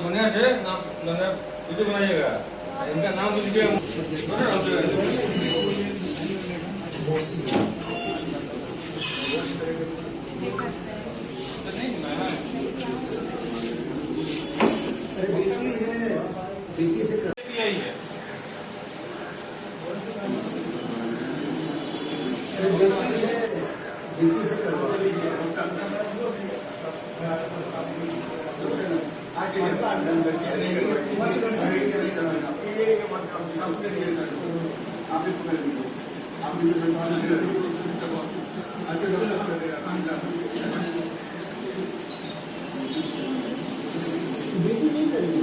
बढ़िया से नाम वीडियो बनाइएगा, इनका नाम तो लिखिएगा। बेटी से बेटी नहीं करेगी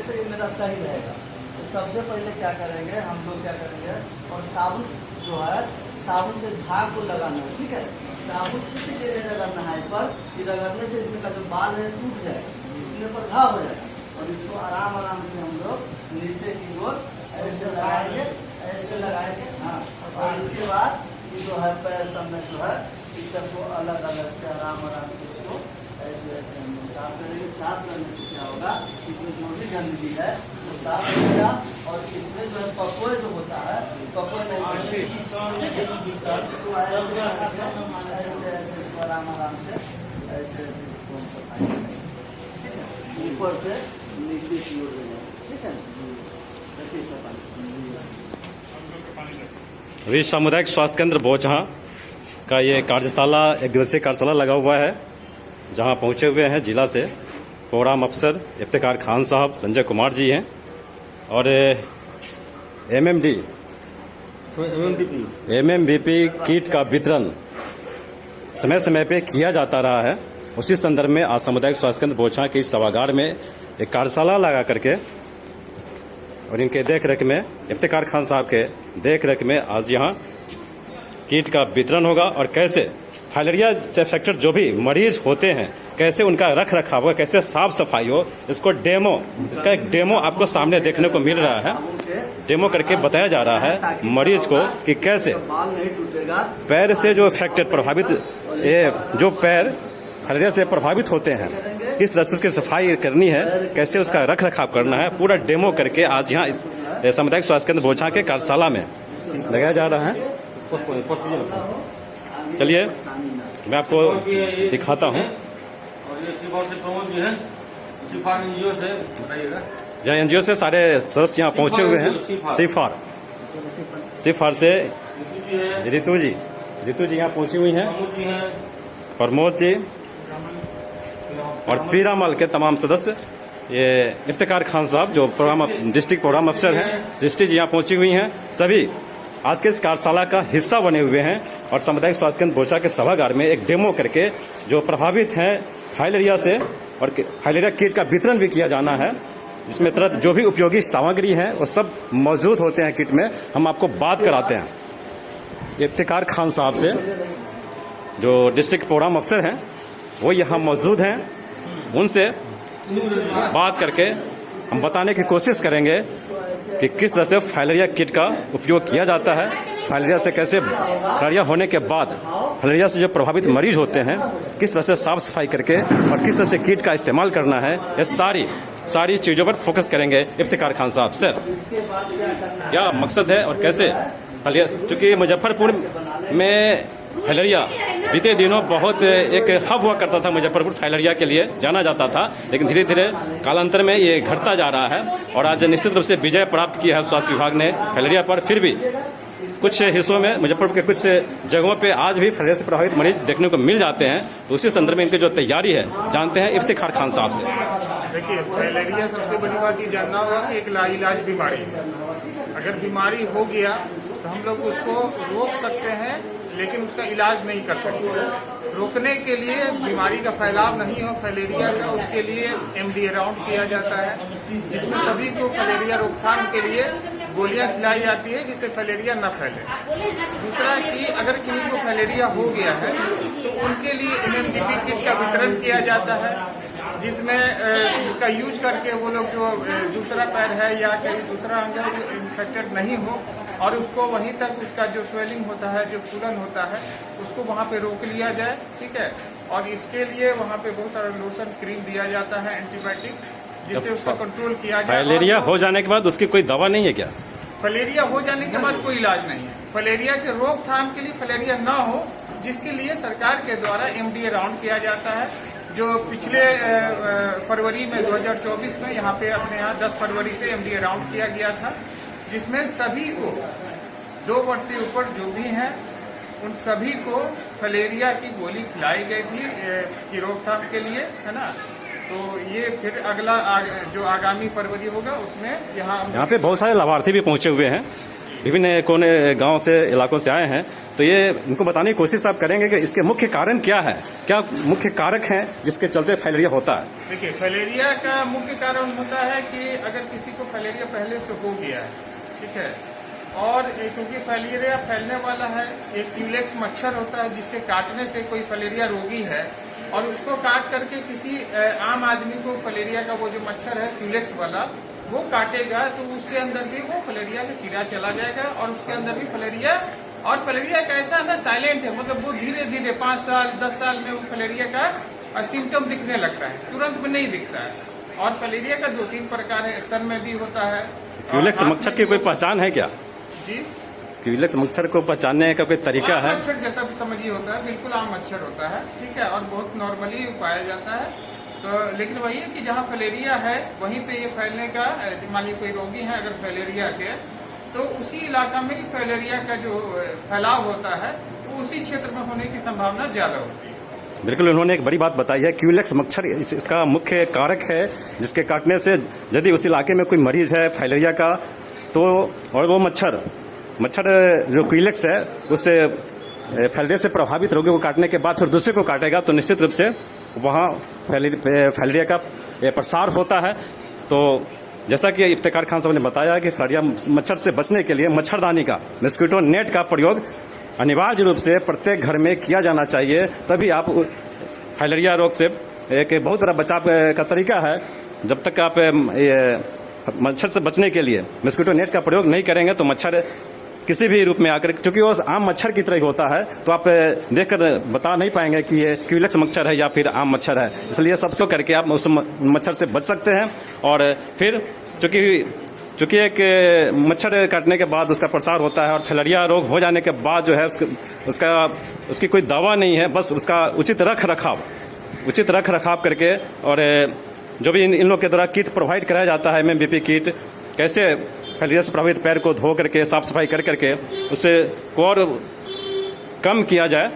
तो ये मेरा सही रहेगा। तो सबसे पहले क्या करेंगे हम लोग, क्या करेंगे, और साबुन जो है, साबुन के झाग को लगाना है, ठीक है। साबुन इसीलिए रगड़ना है इस पर कि रगड़ने से इसमें का जो बाल है टूट जाए, इतने पर घाव हो जाएगा। और इसको आराम आराम से हम लोग नीचे की ओर ऐसे लगाएंगे, ऐसे लगाएंगे। हाँ, और इसके बाद ये जो है पैर सब में जो है इस सबको अलग अलग से आराम आराम से इसको ऐसे ऐसे हम लोग साफ करेंगे। साफ करने से क्या होगा, इसमें जो भी गंदगी है वो साफ हो जाएगा। और इसमें जो है पकोए जो होता है, पकोए नहीं ऐसे ऐसे इसको आराम आराम से ऐसे ऐसे इसको हम सफाई करेंगे, ठीक है। ऊपर से नीचे की ओर देंगे, ठीक है। अभी सामुदायिक स्वास्थ्य केंद्र बोचहां का ये कार्यशाला, एक दिवसीय कार्यशाला लगा हुआ है, जहां पहुंचे हुए हैं जिला से प्रोग्राम अफसर इफ्तिकार खान साहब, संजय कुमार जी हैं, और एमएमवीपी किट का वितरण समय समय पे किया जाता रहा है। उसी संदर्भ में आज सामुदायिक स्वास्थ्य केंद्र बोचहां के सभागार में एक कार्यशाला लगा करके और इनके देख रेख में, इफ्तिकार खान साहब के देख रेख में आज यहाँ किट का वितरण होगा। और कैसे फाइलेरिया से अफेक्टेड जो भी मरीज होते हैं, कैसे उनका रख रखाव हो, कैसे साफ सफाई हो, इसको इसका एक डेमो आपको सामने देखने को मिल रहा है। डेमो करके बताया जा रहा है मरीज को कि कैसे पैर से जो अफेक्टेड, प्रभावित, ये जो पैर फाइलेरिया से प्रभावित होते हैं, किस तरह से उसकी सफाई करनी है, कैसे उसका रख रखाव करना है, पूरा डेमो करके आज यहाँ इस सामुदायिक स्वास्थ्य केंद्र बोचहां के कार्यशाला में लगाया जा रहा है। चलिए मैं आपको दिखाता हूँ। यहाँ एनजीओ से सारे सदस्य यहाँ पहुँचे हुए हैं। सिफार से रितु जी यहाँ पहुँची हुई हैं, प्रमोद जी और पीरामल के तमाम सदस्य, ये इफ्तिकार खान साहब जो डिस्ट्रिक्ट प्रोग्राम अफसर हैं, सृष्टि जी यहाँ पहुँची हुई हैं। सभी आज के इस कार्यशाला का हिस्सा बने हुए हैं और सामुदायिक स्वास्थ्य केंद्र बोचहां के सभागार में एक डेमो करके जो प्रभावित हैं फाइलेरिया से, और फाइलेरिया किट का वितरण भी किया जाना है, जिसमें तरह जो भी उपयोगी सामग्री है वो सब मौजूद होते हैं किट में। हम आपको बात कराते हैं इफ्तिकार खान साहब से, जो डिस्ट्रिक्ट प्रोग्राम अफसर हैं, वो यहाँ मौजूद हैं। उनसे बात करके हम बताने की कोशिश करेंगे कि किस तरह से फाइलेरिया किट का उपयोग किया जाता है, फाइलेरिया से कैसे, फाइलेरिया होने के बाद फाइलेरिया से जो प्रभावित मरीज होते हैं किस तरह से साफ सफाई करके और किस तरह से किट का इस्तेमाल करना है, ये सारी चीज़ों पर फोकस करेंगे इफ्तिकार खान साहब। सर, क्या मकसद है और कैसे फाइलेरिया, चूँकि मुजफ्फरपुर में फाइलेरिया बीते दिनों बहुत एक हब हुआ करता था, मुजफ्फरपुर फाइलेरिया के लिए जाना जाता था, लेकिन धीरे धीरे कालांतर में ये घटता जा रहा है और आज निश्चित रूप से विजय प्राप्त किया है स्वास्थ्य विभाग ने फाइलेरिया पर। फिर भी कुछ हिस्सों में, मुजफ्फरपुर के कुछ जगहों पे आज भी फाइलेरिया से प्रभावित मरीज देखने को मिल जाते हैं। तो उसी संदर्भ में इनकी जो तैयारी है जानते हैं इफ्तिकार खान साहब से। देखिए, फाइलेरिया सबसे बड़ी बात ये जानना होगा कि एक लाइलाज बीमारी है। अगर बीमारी हो गया तो हम लोग उसको रोक सकते हैं, लेकिन उसका इलाज नहीं कर सकते। रोकने के लिए, बीमारी का फैलाव नहीं हो फाइलेरिया का, उसके लिए एमडी राउंड किया जाता है, जिसमें सभी को फाइलेरिया रोकथाम के लिए गोलियां खिलाई जाती है जिससे फाइलेरिया न फैले। दूसरा कि अगर किसी को फाइलेरिया हो गया है तो उनके लिए एमएमवीपी किट का वितरण किया जाता है, जिसमें इसका यूज करके वो लोग जो दूसरा पैर है या कहीं दूसरा अंग है जो इन्फेक्टेड नहीं हो और उसको वहीं तक उसका जो स्वेलिंग होता है, जो फूलन होता है, उसको वहाँ पे रोक लिया जाए, ठीक है। और इसके लिए वहाँ पे बहुत सारा लोशन क्रीम दिया जाता है एंटीबायोटिक, जिससे उसका कंट्रोल किया जाए। फाइलेरिया हो जाने के बाद उसकी कोई दवा नहीं है क्या? फलेरिया हो जाने के बाद कोई इलाज नहीं है। फलेरिया के रोकथाम के लिए, फलेरिया ना हो जिसके लिए सरकार के द्वारा MDA राउंड किया जाता है, जो पिछले फरवरी में 2024 में यहाँ पे अपने यहाँ 10 फरवरी से MDA राउंड किया गया था, जिसमें सभी को 2 वर्ष से ऊपर जो भी हैं उन सभी को फलेरिया की गोली खिलाई गई थी की रोकथाम के लिए, है ना। तो ये फिर अगला जो आगामी फरवरी होगा उसमें यहाँ पे बहुत सारे लाभार्थी भी पहुंचे हुए हैं, विभिन्न कोने गांव से, इलाकों से आए हैं। तो ये इनको बताने की कोशिश आप करेंगे कि इसके मुख्य कारण क्या है, क्या मुख्य कारक हैं जिसके चलते फाइलेरिया होता है? देखिए, फाइलेरिया का मुख्य कारण होता है कि अगर किसी को फाइलेरिया पहले से हो गया है, ठीक है, और क्योंकि फाइलेरिया फैलने वाला है, एक क्यूलेक्स मच्छर होता है जिसके काटने से कोई फाइलेरिया रोगी है और उसको काट करके किसी आम आदमी को फाइलेरिया का वो जो मच्छर है क्यूलेक्स वाला वो काटेगा, तो उसके अंदर भी वो फाइलेरिया का कीड़ा चला जाएगा और उसके अंदर भी फाइलेरिया। और फाइलेरिया कैसा है ना, साइलेंट है, मतलब वो धीरे धीरे 5 साल 10 साल में वो फाइलेरिया का सिम्टम दिखने लगता है, तुरंत में नहीं दिखता है। और फाइलेरिया का 2-3 प्रकार है, स्तन में भी होता है। क्यूलेक्स मच्छर की कोई पहचान है क्या? जी, क्यूलेक्स मच्छर को पहचानने का कोई तरीका है? मच्छर जैसा भी समझिए होता है, बिल्कुल आम मच्छर होता है, ठीक है, और बहुत नॉर्मली पाया जाता है। तो लेकिन वही है कि जहाँ फाइलेरिया है वहीं पे ये फैलने का, मान लीजिए कोई रोगी है अगर फाइलेरिया के, तो उसी इलाका में फाइलेरिया का जो फैलाव होता है तो उसी क्षेत्र में होने की संभावना ज्यादा होती है। बिल्कुल, उन्होंने एक बड़ी बात बताई है, क्यूलेक्स मच्छर इसका मुख्य कारक है, जिसके काटने से यदि उस इलाके में कोई मरीज है फाइलेरिया का, तो और वो मच्छर जो क्यूलेक्स है उससे फाइलेरिया से प्रभावित रोगी को काटने के बाद फिर दूसरे को काटेगा, तो निश्चित रूप से वहाँ फाइलेरिया का प्रसार होता है। तो जैसा कि इफ्तिकार खान साहब ने बताया कि फाइलेरिया मच्छर से बचने के लिए मच्छरदानी का, मस्कीटो नेट का प्रयोग अनिवार्य रूप से प्रत्येक घर में किया जाना चाहिए, तभी आप फाइलेरिया रोग से एक बहुत बड़ा बचाव का तरीका है। जब तक आप मच्छर से बचने के लिए मस्कीटो नेट का प्रयोग नहीं करेंगे तो मच्छर किसी भी रूप में आकर, क्योंकि वो आम मच्छर की तरह ही होता है, तो आप देखकर बता नहीं पाएंगे कि ये क्यूलेक्स मच्छर है या फिर आम मच्छर है। इसलिए सबसे करके आप उस मच्छर से बच सकते हैं। और फिर चूंकि एक मच्छर काटने के बाद उसका प्रसार होता है और फाइलेरिया रोग हो जाने के बाद जो है उसकी कोई दवा नहीं है, बस उसका उचित रख रखाव करके, और जो भी इन लोग के द्वारा किट प्रोवाइड कराया जाता है, MMBP किट, कैसे फाइलेरिया से प्रभावित पैर को धो करके साफ सफाई करके उससे को और कम किया जाए,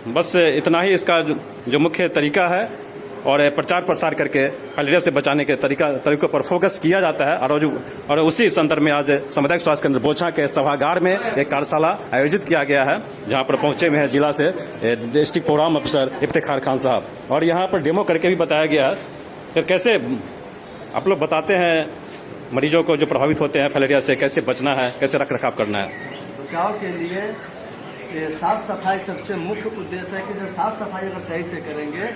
बस इतना ही इसका जो मुख्य तरीका है। और प्रचार प्रसार करके फाइलेरिया से बचाने के तरीकों पर फोकस किया जाता है। और उसी संदर्भ में आज सामुदायिक स्वास्थ्य केंद्र बोचा के सभागार में एक कार्यशाला आयोजित किया गया है, जहां पर पहुंचे हुए हैं जिला से डिस्ट्रिक्ट प्रोग्राम अफसर इफ्तिखार खान साहब, और यहां पर डेमो करके भी बताया गया है फिर कैसे आप लोग बताते हैं मरीजों को जो प्रभावित होते हैं फाइलेरिया से, कैसे बचना है, कैसे रख रखाव करना है। बचाव के लिए साफ सफाई सबसे मुख्य उद्देश्य है कि साफ सफाई अगर सही से करेंगे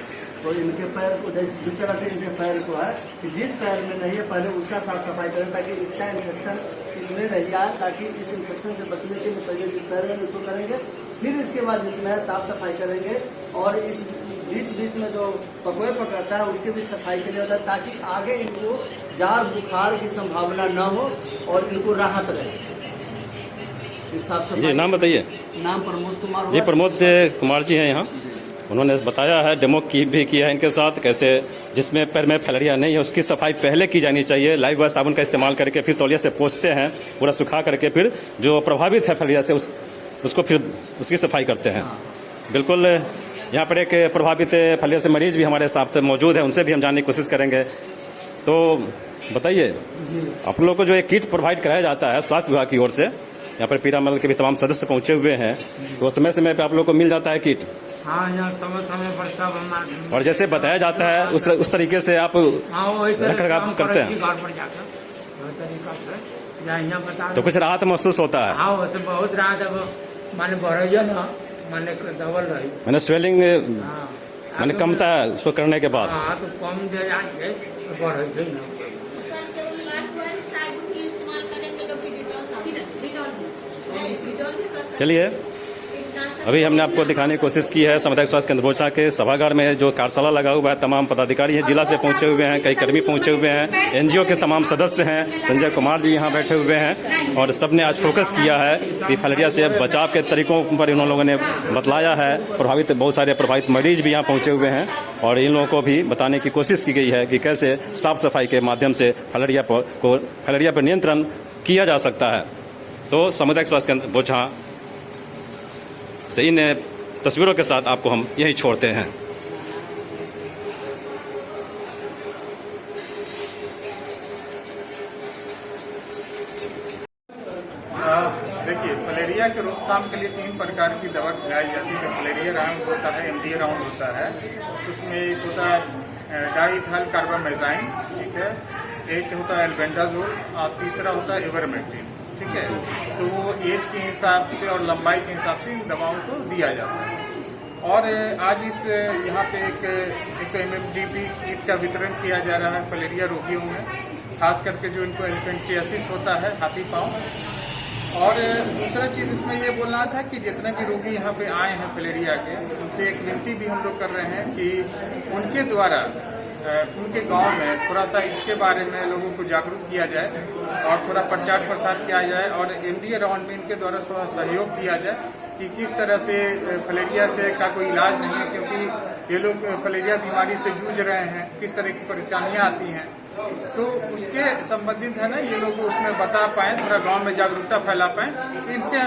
तो इनके पैर को जिस तरह से इनके पैर को है कि जिस पैर में नहीं है पहले उसका साफ सफाई करें, ताकि इसका इन्फेक्शन इसमें नहीं आए, ताकि इस इन्फेक्शन से बचने के लिए पहले जिस पैर में उसको करेंगे, फिर इसके बाद इसमें साफ सफाई करेंगे, और इस बीच में जो पकवे पकड़ता है उसके भी सफाई के लिए, ताकि आगे इनको जार बुखार की संभावना न हो और इनको राहत रहे। इस साफ सफाई। जी, नाम बताइए। नाम प्रमोद कुमार जी, प्रमोद कुमार जी हैं यहाँ। उन्होंने बताया है, डेमो की भी किया है इनके साथ, कैसे जिसमें पैर में फाइलेरिया नहीं है उसकी सफाई पहले की जानी चाहिए। लाइव बॉय साबुन का इस्तेमाल करके फिर तौलिया से पोंछते हैं, पूरा सुखा करके फिर जो प्रभावित है फाइलेरिया से उसको फिर उसकी सफाई करते हैं। बिल्कुल, यहाँ पर एक प्रभावित फाइलेरिया से मरीज भी हमारे साथ मौजूद है, उनसे भी हम जानने की कोशिश करेंगे। तो बताइए, आप लोग को जो एक किट प्रोवाइड कराया जाता है स्वास्थ्य विभाग की ओर से, यहाँ पर पीरामल के भी तमाम सदस्य पहुंचे हुए हैं, तो समय समय पे आप लोग को मिल जाता है किट? हाँ, यहाँ समय पर सब हमारे, और जैसे बताया जाता है उस तरीके से आप रख रखाव करते हैं? तो कुछ राहत महसूस होता है? हाँ, वैसे बहुत राहत, माने बढ़िया ना, माने डबल रही, मैंने स्वेलिंग मैंने कमता है उसको करने के बाद। हाँ, तो कम दे जाएंगे तो बढ़े ना। चलिए। अभी हमने आपको दिखाने की कोशिश की है सामुदायिक स्वास्थ्य केंद्र बोचा के सभागार में जो कार्यशाला लगा हुआ है। तमाम पदाधिकारी हैं, जिला से पहुंचे हुए हैं, कई कर्मी पहुंचे हुए हैं, एनजीओ के तमाम सदस्य हैं। संजय कुमार जी यहाँ बैठे हुए हैं और सबने आज फोकस किया है कि फलेरिया से बचाव के तरीकों पर इन लोगों ने बतलाया है। बहुत सारे प्रभावित मरीज भी यहाँ पहुंचे हुए हैं और इन लोगों को भी बताने की कोशिश की गई है कि कैसे साफ सफाई के माध्यम से फलेरिया पर नियंत्रण किया जा सकता है। तो सामुदायिक स्वास्थ्य केंद्र बोचा से इन तस्वीरों के साथ आपको हम यही छोड़ते हैं। देखिए, फलेरिया के रोकथाम के लिए 3 प्रकार की दवा खिलाई जाती है। फलेरिया राउंड होता है, एमडीए राउंड होता है, उसमें एक होता है डाइथाइल कार्बामेजाइन, ठीक है, एक होता है एल्बेंडाजोल और तीसरा होता है इवरमेक्टिन, ठीक है। तो वो एज के हिसाब से और लंबाई के हिसाब से इन दवाओं को दिया जाता है। और आज इस यहाँ पे एक MMDP किट का वितरण किया जा रहा है फलेरिया रोगियों में, खास करके जो इनको एलिफेंटियासिस होता है, हाथी पाँव। और दूसरा चीज़ इसमें ये बोलना था कि जितने भी रोगी यहाँ पे आए हैं फलेरिया के, उनसे एक विनती भी हम लोग कर रहे हैं कि उनके द्वारा उनके गांव में थोड़ा सा इसके बारे में लोगों को जागरूक किया जाए और थोड़ा प्रचार प्रसार किया जाए और एमडीए राउंड में इनके द्वारा थोड़ा सहयोग दिया जाए कि किस तरह से फलेरिया से का कोई इलाज नहीं है, क्योंकि ये लोग फलेरिया बीमारी से जूझ रहे हैं, किस तरह की परेशानियाँ आती हैं, तो उसके संबंधित है ना ये लोग उसमें बता पाएँ, थोड़ा गाँव में जागरूकता फैला पाएँ, इनसे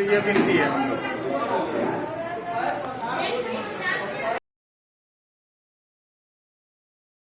ये विनती है हम लोग।